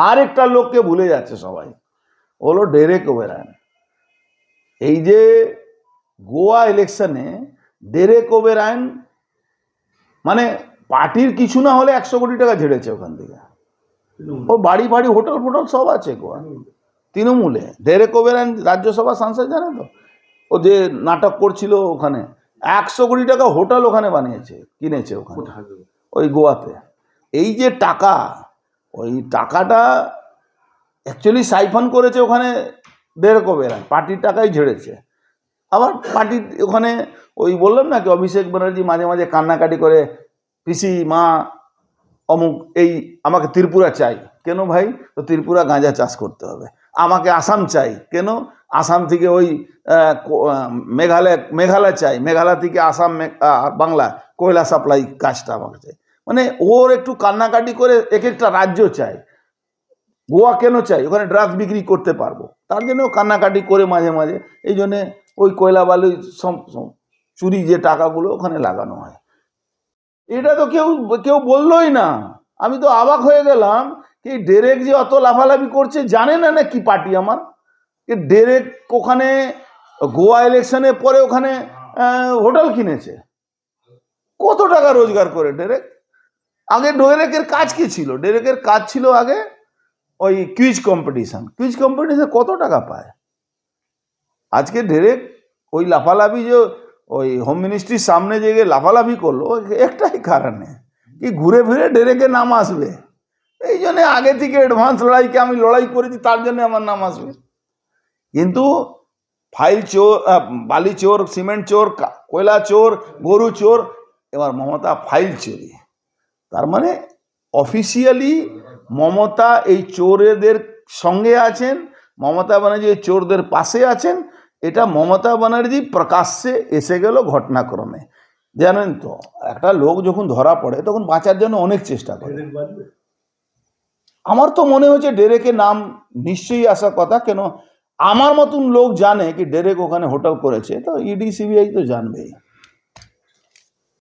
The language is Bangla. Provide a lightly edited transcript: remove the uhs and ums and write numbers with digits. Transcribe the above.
আর একটা লোককে ভুলে যাচ্ছে সবাই, হলো ডেরেক ওবেরায়ন। এই যে গোয়া ইলেকশনে ডেরেক ওবেরায়ন মানে পার্টির কিছু না হলে 100 কোটি টাকা ঝেড়েছে ওখান থেকে। ও বাড়ি বাড়ি হোটেল ফোটেল সব আছে গোয়া তৃণমূলে। ডেরেক ওবেরায়ন রাজ্যসভা সাংসদ, জানে তো, ও যে নাটক করছিল ওখানে 100 কোটি টাকা হোটেল ওখানে বানিয়েছে, কিনেছে ওখানে ওই গোয়াতে। এই যে টাকা, ওই টাকাটা অ্যাকচুয়ালি সাইফন করেছে ওখানে ডেরেক ওবেরায়ন, পার্টির টাকাই ঝেড়েছে। আবার পার্টির ওখানে ওই বললাম না কি অভিষেক ব্যানার্জি মাঝে মাঝে কান্নাকাটি করে, পিসি মা অমুক এই আমাকে ত্রিপুরা চাই। কেন ভাই? তো ত্রিপুরা গাঁজা চাষ করতে হবে। আমাকে আসাম চাই। কেন? আসাম থেকে ওই মেঘালয় চাই, মেঘালয় থেকে আসাম বাংলা কয়লা সাপ্লাই কাজটা আমাকে চাই। মানে ওর একটু কান্নাকাটি করে এক একটা রাজ্য চাই। গোয়া কেন চাই? ওখানে ড্রাগস বিক্রি করতে পারবো, তার জন্য কান্নাকাটি করে মাঝে মাঝে। এই জন্যে ওই কয়লা বালু চুরি যে টাকাগুলো ওখানে লাগানো হয়। এটা তো কেউ কেউ বললোই না। আমি তো অবাক হয়ে গেলাম কি ডেরেক যে অত লাফালাফি করছে, জানে না না কি পার্টি আমার। ডেরেক ওখানে গোয়া ইলেকশনের পরে ওখানে হোটেল কিনেছে, কত টাকা রোজগার করে ডেরেক। আগে ডেরেকের কাজ কি ছিল? ডেরেকের কাজ ছিল আগে ওই কুইজ কম্পিটিশন কত টাকা পায়। আজকে ডেরেক ওই লাফালাফি যে ওই হোম মিনিস্ট্রির সামনে যে লাফালাফি করলো, একটাই কারণে কি ঘুরে ফিরে ডেরেকের নাম আসবে। এই জন্যে আগে থেকে অ্যাডভান্স লড়াইকে আমি লড়াই করেছি, তার জন্য আমার নাম আসবে। কিন্তু ফাইল চোর, বালি চোর, সিমেন্ট চোর, কয়লা চোর, গরু চোর, এবার মমতা ফাইল চুরি। তার মানে অফিসিয়ালি মমতা এই চোরেদের সঙ্গে আছেন, মমতা ব্যানার্জি এই চোরদের পাশে আছেন। এটা মমতা ব্যানার্জি প্রকাশ্যে এসে গেল ঘটনাক্রমে। জানেন তো, একটা লোক যখন ধরা পড়ে তখন বাঁচার জন্য অনেক চেষ্টা করে। আমার তো মনে হচ্ছে ডেরেকের নাম নিশ্চয়ই আসার কথা। কেন? আমার মতন লোক জানে কি ডেরেক ওখানে হোটেল করেছে, তো ইডি সিবিআই তো জানবেই।